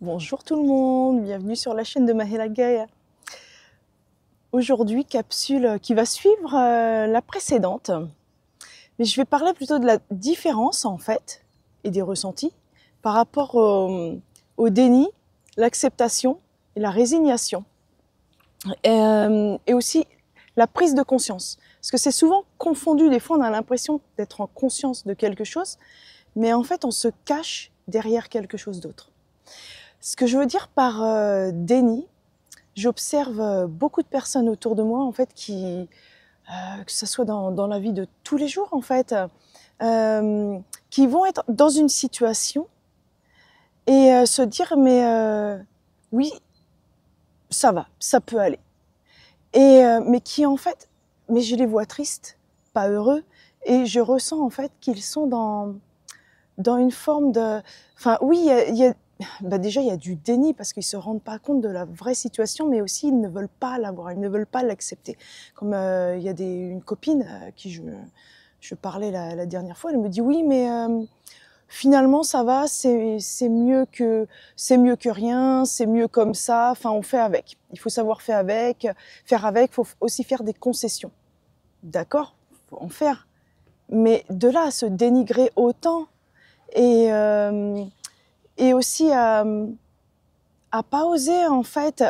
Bonjour tout le monde, bienvenue sur la chaîne de Mahela Gaia. Aujourd'hui, capsule qui va suivre la précédente. Mais je vais parler plutôt de la différence en fait et des ressentis par rapport au déni, l'acceptation et la résignation. Et aussi la prise de conscience. Parce que c'est souvent confondu, des fois on a l'impression d'être en conscience de quelque chose, mais en fait on se cache derrière quelque chose d'autre. Ce que je veux dire par déni, j'observe beaucoup de personnes autour de moi en fait que ce soit dans la vie de tous les jours en fait, qui vont être dans une situation et se dire mais oui, ça va, ça peut aller. Et mais qui en fait, mais je les vois tristes, pas heureux, et je ressens en fait qu'ils sont dans une forme de, enfin oui, déjà il y a du déni parce qu'ils se rendent pas compte de la vraie situation, mais aussi ils ne veulent pas l'avoir, ils ne veulent pas l'accepter. Comme il y a une copine qui je parlais la dernière fois, elle me dit oui, mais finalement ça va, c'est mieux que rien, c'est mieux comme ça. Enfin, on fait avec. Il faut savoir faire avec. Il faut aussi faire des concessions. D'accord, faut en faire. Mais de là à se dénigrer autant et aussi à pas oser en fait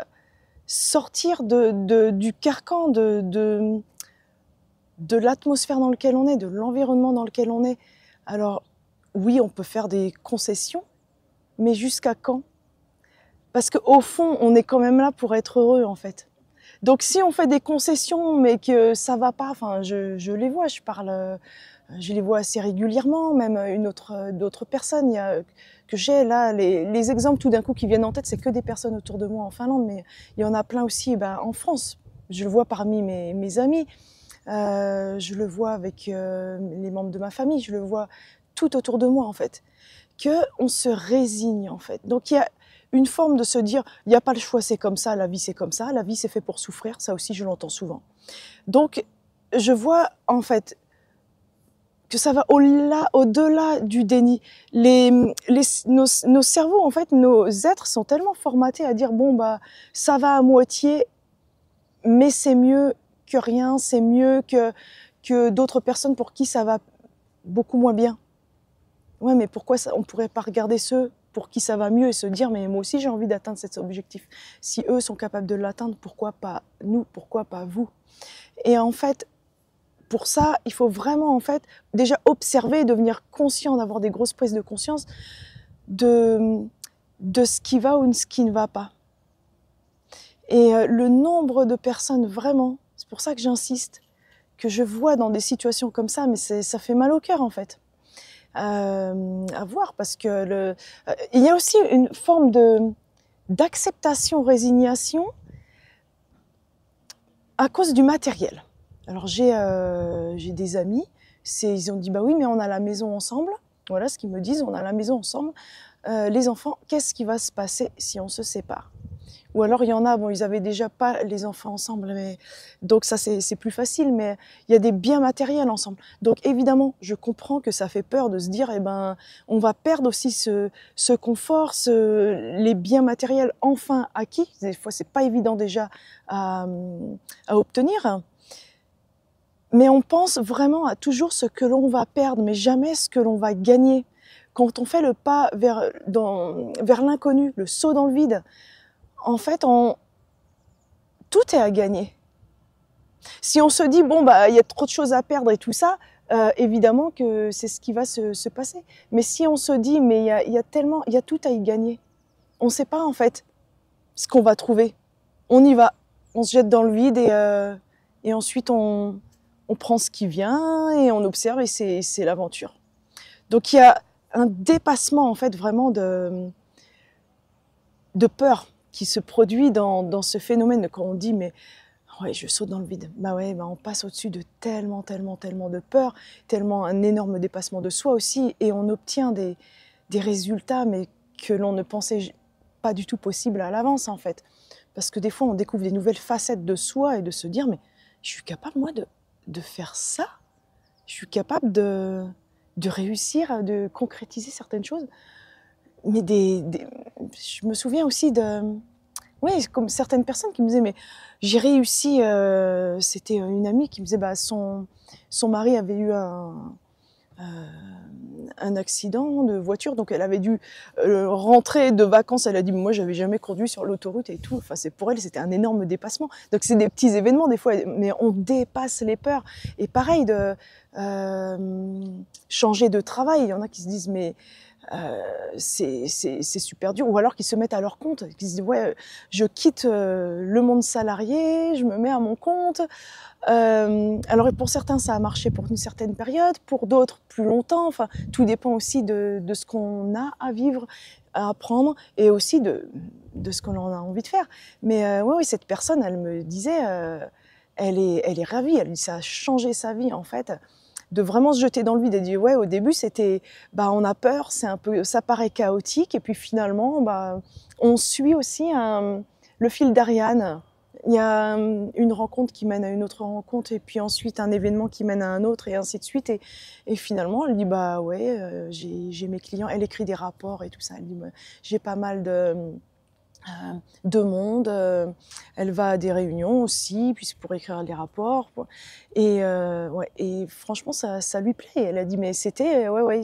sortir du carcan de l'atmosphère dans lequel on est, de l'environnement dans lequel on est. Alors oui, on peut faire des concessions, mais jusqu'à quand? Parce qu'au fond, on est quand même là pour être heureux en fait. Donc si on fait des concessions mais que ça va pas, enfin je les vois, je les vois assez régulièrement, même d'autres personnes que j'ai là, les exemples tout d'un coup qui viennent en tête, c'est que des personnes autour de moi en Finlande, mais il y en a plein aussi en France. Je le vois parmi mes amis, je le vois avec les membres de ma famille, je le vois tout autour de moi en fait, que on se résigne en fait. Donc il y a une forme de se dire, il n'y a pas le choix, c'est comme ça, la vie c'est comme ça, la vie c'est fait pour souffrir, ça aussi je l'entends souvent. Donc je vois en fait que ça va au-delà du déni. Nos cerveaux, en fait, nos êtres sont tellement formatés à dire bon bah ça va à moitié, mais c'est mieux que rien, c'est mieux que d'autres personnes pour qui ça va beaucoup moins bien. Ouais, mais pourquoi ça, on pourrait pas regarder ceux pour qui ça va mieux et se dire mais moi aussi j'ai envie d'atteindre cet objectif. Si eux sont capables de l'atteindre, pourquoi pas nous, pourquoi pas vous? Et en fait, pour ça, il faut vraiment en fait déjà observer, devenir conscient, d'avoir des grosses prises de conscience de ce qui va ou de ce qui ne va pas. Et le nombre de personnes vraiment, c'est pour ça que j'insiste, que je vois dans des situations comme ça, mais ça fait mal au cœur en fait. À voir parce que il y a aussi une forme d'acceptation, résignation à cause du matériel. Alors j'ai des amis, ils ont dit bah oui mais on a la maison ensemble. Voilà ce qu'ils me disent, on a la maison ensemble. Les enfants, qu'est-ce qui va se passer si on se sépare? Ou alors il y en a, bon ils avaient déjà pas les enfants ensemble, mais donc ça c'est plus facile. Mais il y a des biens matériels ensemble. Donc évidemment, je comprends que ça fait peur de se dire eh ben on va perdre aussi ce confort, les biens matériels enfin acquis. Des fois c'est pas évident déjà à obtenir. Mais on pense vraiment à toujours ce que l'on va perdre, mais jamais ce que l'on va gagner. Quand on fait le pas vers l'inconnu, le saut dans le vide, en fait, tout est à gagner. Si on se dit, bon, bah, il y a trop de choses à perdre et tout ça, évidemment que c'est ce qui va se passer. Mais si on se dit, mais il y a tout à y gagner, on ne sait pas, en fait, ce qu'on va trouver. On y va, on se jette dans le vide et ensuite on prend ce qui vient et on observe et c'est l'aventure. Donc il y a un dépassement en fait vraiment de peur qui se produit dans ce phénomène de quand on dit mais ouais je saute dans le vide. Bah ouais, bah on passe au-dessus de tellement de peur, tellement un énorme dépassement de soi aussi et on obtient des résultats mais que l'on ne pensait pas du tout possible à l'avance en fait. Parce que des fois on découvre des nouvelles facettes de soi et de se dire mais je suis capable moi de faire ça, je suis capable de réussir, de concrétiser certaines choses, mais je me souviens aussi de... Oui, comme certaines personnes qui me disaient, mais j'ai réussi, c'était une amie qui me disait, bah, son mari avait eu un accident de voiture, donc elle avait dû rentrer de vacances. Elle a dit, moi, j'avais jamais conduit sur l'autoroute et tout. Enfin, pour elle, c'était un énorme dépassement. Donc, c'est des petits événements, des fois, mais on dépasse les peurs. Et pareil, de changer de travail. Il y en a qui se disent, mais c'est super dur, ou alors qu'ils se mettent à leur compte, qu'ils se disent ouais, je quitte le monde salarié, je me mets à mon compte. Alors pour certains ça a marché pour une certaine période, pour d'autres plus longtemps. Enfin, tout dépend aussi de ce qu'on a à vivre, à apprendre, et aussi de ce qu'on a envie de faire. Mais oui, cette personne, elle me disait, elle est ravie. Elle dit ça a changé sa vie en fait, de vraiment se jeter dans le vide et dire ouais, au début c'était bah on a peur, c'est un peu, ça paraît chaotique, et puis finalement bah on suit aussi le fil d'Ariane. Il y a une rencontre qui mène à une autre rencontre, et puis ensuite un événement qui mène à un autre, et ainsi de suite, et finalement elle dit bah ouais, j'ai mes clients, elle écrit des rapports et tout ça, elle dit bah, j'ai pas mal de monde, elle va à des réunions aussi, puis pour écrire les rapports, et ouais, et franchement ça lui plaît. Elle a dit mais c'était ouais,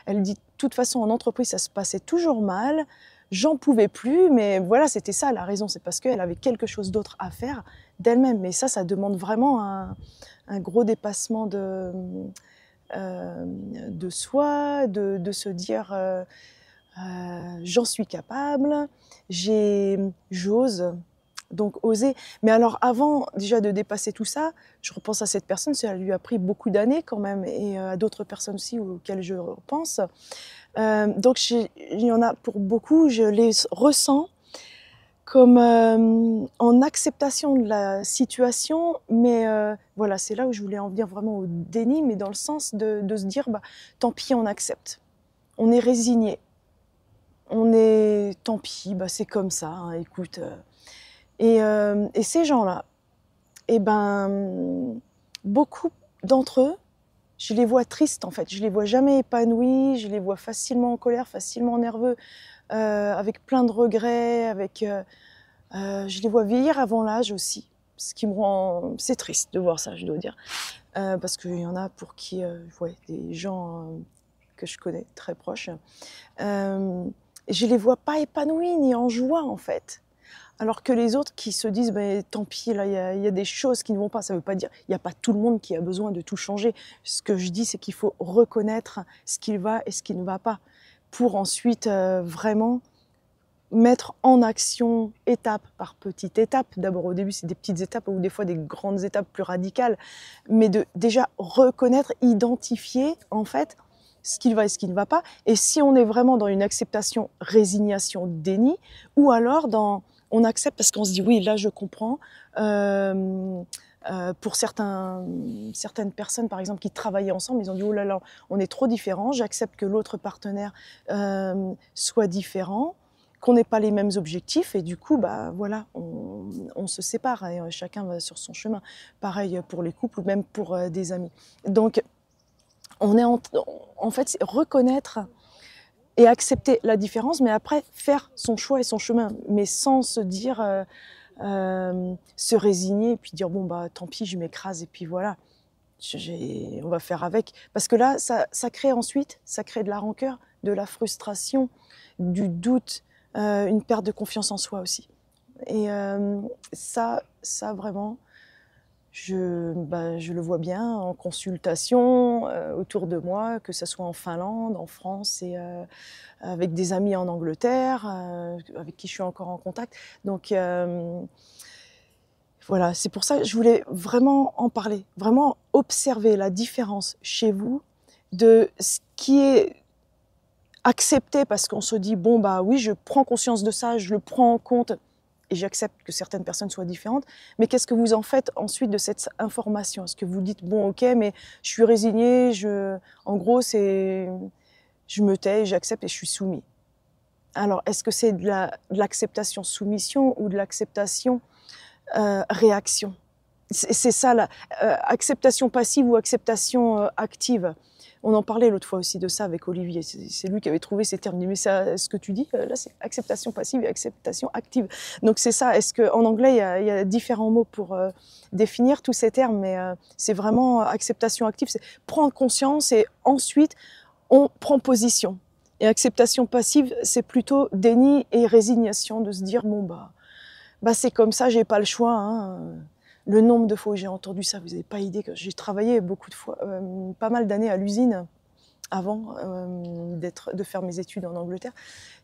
elle dit de toute façon en entreprise ça se passait toujours mal, j'en pouvais plus, mais voilà, c'était ça la raison, c'est parce qu'elle avait quelque chose d'autre à faire d'elle-même. Mais ça demande vraiment un gros dépassement de soi, de se dire j'en suis capable, j'ose, donc oser. Mais alors avant déjà de dépasser tout ça, je repense à cette personne, ça lui a pris beaucoup d'années quand même, et à d'autres personnes aussi auxquelles je pense. Donc il y en a pour beaucoup, je les ressens comme en acceptation de la situation, mais voilà, c'est là où je voulais en venir vraiment au déni, mais dans le sens de se dire, bah, tant pis, on accepte, on est résigné. On est, tant pis, bah c'est comme ça, hein, écoute. Et ces gens-là, eh ben, beaucoup d'entre eux, je les vois tristes en fait. Je les vois jamais épanouis, je les vois facilement en colère, facilement nerveux, avec plein de regrets, je les vois vieillir avant l'âge aussi. Ce qui me rend, c'est triste de voir ça, je dois dire, parce qu'il y en a pour qui, ouais, des gens que je connais très proches. Je les vois pas épanouis ni en joie en fait. Alors que les autres qui se disent bah, tant pis, là il y a des choses qui ne vont pas, ça veut pas dire, il n'y a pas tout le monde qui a besoin de tout changer. Ce que je dis, c'est qu'il faut reconnaître ce qui va et ce qui ne va pas, pour ensuite vraiment mettre en action étape par petite étape. D'abord au début c'est des petites étapes, ou des fois des grandes étapes plus radicales, mais de déjà reconnaître, identifier en fait ce qui va et ce qui ne va pas. Et si on est vraiment dans une acceptation, résignation, déni, ou alors on accepte parce qu'on se dit oui, là je comprends. Pour certaines personnes, par exemple, qui travaillaient ensemble, ils ont dit oh là là, on est trop différents, j'accepte que l'autre partenaire soit différent, qu'on n'ait pas les mêmes objectifs, et du coup, bah voilà, on se sépare et chacun va sur son chemin. Pareil pour les couples ou même pour des amis. Donc, on est en fait, c'est reconnaître et accepter la différence, mais après faire son choix et son chemin, mais sans se dire, se résigner et puis dire bon bah tant pis, je m'écrase et puis voilà, on va faire avec. Parce que là, ça crée ensuite, ça crée de la rancœur, de la frustration, du doute, une perte de confiance en soi aussi. Et ça vraiment, je le vois bien en consultation autour de moi, que ce soit en Finlande, en France, et avec des amis en Angleterre, avec qui je suis encore en contact. Donc voilà, c'est pour ça que je voulais vraiment en parler, vraiment observer la différence chez vous de ce qui est accepté parce qu'on se dit bon bah oui, je prends conscience de ça, je le prends en compte et j'accepte que certaines personnes soient différentes, mais qu'est-ce que vous en faites ensuite de cette information? Est-ce que vous dites bon ok, mais je suis résignée, en gros c'est je me tais, j'accepte et je suis soumis. Alors est-ce que c'est de l'acceptation soumission ou de l'acceptation réaction? C'est ça, la acceptation passive ou acceptation active. On en parlait l'autre fois aussi de ça avec Olivier. C'est lui qui avait trouvé ces termes. Il dit, mais ça, ce que tu dis, là, c'est acceptation passive et acceptation active. Donc c'est ça. Est-ce qu'en anglais, il y a différents mots pour définir tous ces termes, mais c'est vraiment acceptation active, c'est prendre conscience et ensuite on prend position. Et acceptation passive, c'est plutôt déni et résignation de se dire, bon, bah c'est comme ça, j'ai pas le choix, hein. Le nombre de fois où j'ai entendu ça, vous n'avez pas idée. Que j'ai travaillé beaucoup de fois, pas mal d'années à l'usine avant de faire mes études en Angleterre.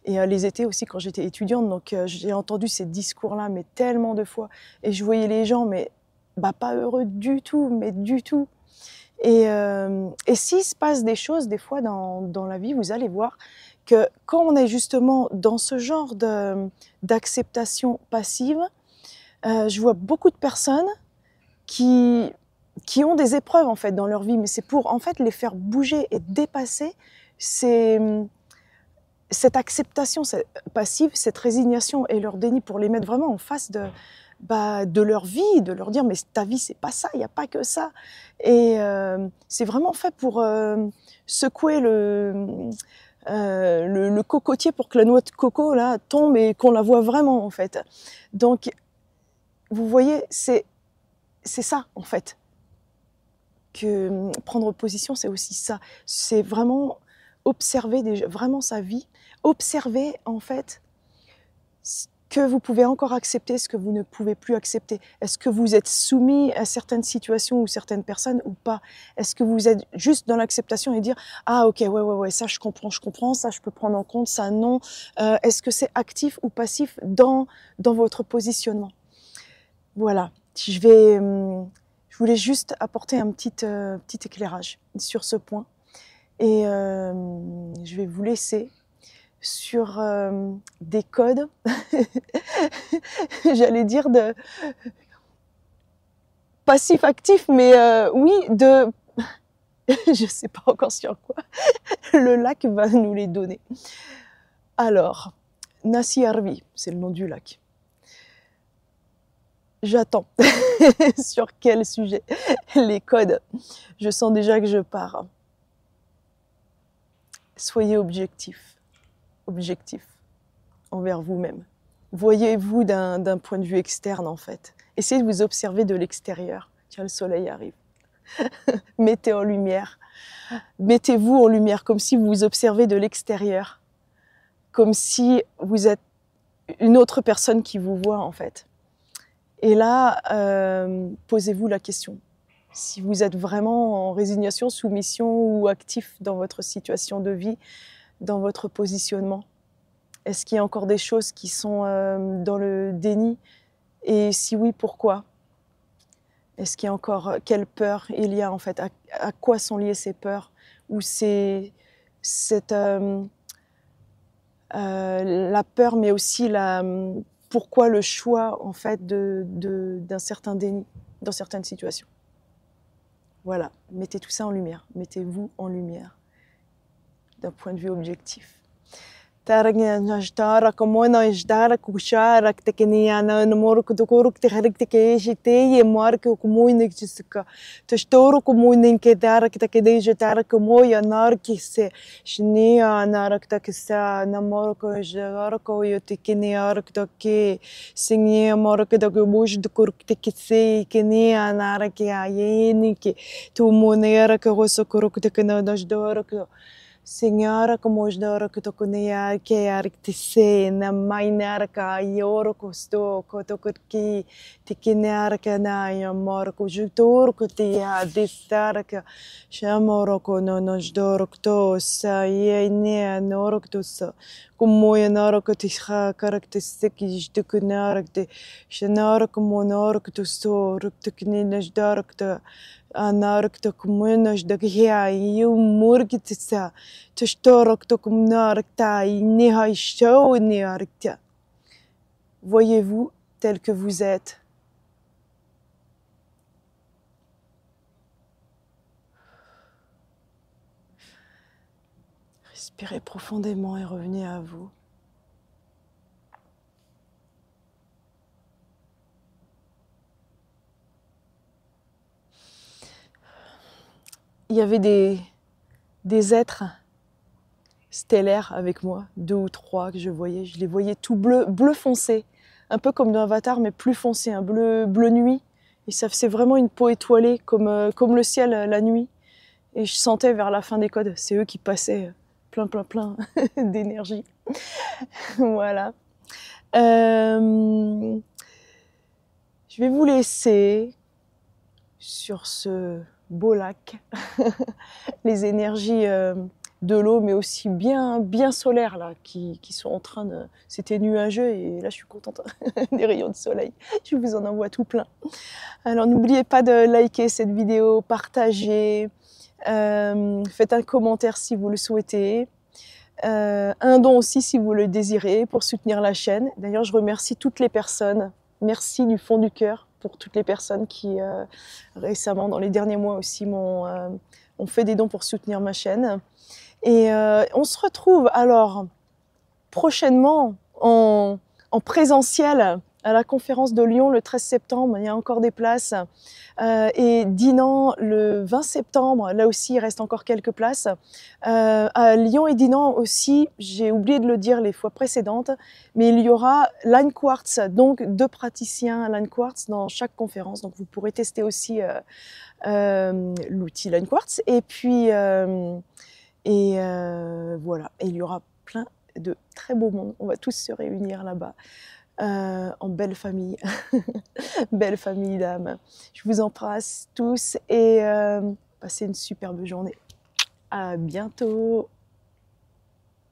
Et les étés aussi quand j'étais étudiante. Donc j'ai entendu ces discours-là, mais tellement de fois. Et je voyais les gens, mais pas heureux du tout, mais du tout. Et s'il se passe des choses, des fois dans la vie, vous allez voir que quand on est justement dans ce genre d'acceptation passive, je vois beaucoup de personnes qui ont des épreuves en fait dans leur vie, mais c'est pour en fait les faire bouger et dépasser cette acceptation passive, cette résignation et leur déni, pour les mettre vraiment en face de leur vie, de leur dire mais ta vie c'est pas ça, il n'y a pas que ça. Et c'est vraiment fait pour secouer le cocotier pour que la noix de coco là tombe et qu'on la voit vraiment en fait. Donc vous voyez, c'est ça en fait. Que prendre position, c'est aussi ça. C'est vraiment observer vraiment sa vie, observer en fait ce que vous pouvez encore accepter, ce que vous ne pouvez plus accepter. Est-ce que vous êtes soumis à certaines situations ou certaines personnes ou pas? Est-ce que vous êtes juste dans l'acceptation et dire ah ok ouais ça je comprends, ça je peux prendre en compte, ça non. Est-ce que c'est actif ou passif dans votre positionnement? Voilà. Je voulais juste apporter un petit éclairage sur ce point. Et je vais vous laisser sur des codes, j'allais dire de passif-actif, mais oui, je sais pas encore sur quoi, le lac va nous les donner. Alors, Nasiarvi, c'est le nom du lac. J'attends. Sur quel sujet? Les codes. Je sens déjà que je pars. Soyez objectif envers vous-même. Voyez-vous d'un point de vue externe en fait. Essayez de vous observer de l'extérieur. Tiens, le soleil arrive. Mettez en lumière. Mettez-vous en lumière comme si vous vous observez de l'extérieur. Comme si vous êtes une autre personne qui vous voit en fait. Et là, posez-vous la question. Si vous êtes vraiment en résignation, soumission ou actif dans votre situation de vie, dans votre positionnement, est-ce qu'il y a encore des choses qui sont dans le déni? Et si oui, pourquoi? Est-ce qu'il y a encore quelle peur il y a en fait? À quoi sont liées ces peurs? Ou c'est la peur, mais aussi pourquoi le choix en fait d'un certain déni dans certaines situations. Voilà, mettez tout ça en lumière, mettez-vous en lumière d'un point de vue objectif. تارك نجدارك ومونا يجدارك وشارك تكني أنا نمرك دكورك تخرج تكيش تي مارك وكموينك جسك تشتورك وموينك كدارك تكدي جدارك مويا نارك سي شنيا نارك تكسا نمرك جدارك ويتكني أرك تكي سنيا مارك دكوش دكورك تكسي كني نارك عينك تومونيرك وسكرك تكنا نجدارك Senhora, como os dora que toconia que arctise na mainar ka ioro costo cotokurki tikinar ka na yamor ko jutor ko tia distar ka shamoro ko no nos dor to sa yene norok to sa como ya norok tisha karakteristik jdukunar de shanar como norok to so ruktukni nos dorok to أناركتك منش دقيا يوموركتسا تشتوركتك مناركتا نهاي شو ناركتا. Voyez-vous tel que vous êtes. Respirez profondément et revenez à vous. il y avait des êtres stellaires avec moi, 2 ou 3 que je voyais. Je les voyais tout bleu foncé, un peu comme dans Avatar, mais plus foncé, un bleu nuit. Et ça faisait vraiment une peau étoilée, comme le ciel la nuit. Et je sentais vers la fin des codes, c'est eux qui passaient plein d'énergie. Voilà. Je vais vous laisser sur ce beau lac, les énergies de l'eau, mais aussi bien solaires là, qui sont en train de... C'était nuageux et là je suis contente des rayons de soleil. Je vous en envoie tout plein. Alors n'oubliez pas de liker cette vidéo, partager, faites un commentaire si vous le souhaitez. Un don aussi si vous le désirez pour soutenir la chaîne. D'ailleurs, je remercie toutes les personnes. Merci du fond du cœur pour toutes les personnes qui récemment, dans les derniers mois aussi, ont fait des dons pour soutenir ma chaîne. Et on se retrouve alors prochainement en présentiel à la conférence de Lyon le 13 septembre, il y a encore des places. Et Dinan le 20 septembre, là aussi il reste encore quelques places. À Lyon et Dinan aussi, j'ai oublié de le dire les fois précédentes, mais il y aura Line Quartz, donc 2 praticiens Line Quartz dans chaque conférence. Donc vous pourrez tester aussi l'outil Line Quartz. Et puis voilà, et il y aura plein de très beaux mondes. On va tous se réunir là-bas. En belle famille, belle famille d'âmes. Je vous embrasse tous et passez une superbe journée. À bientôt.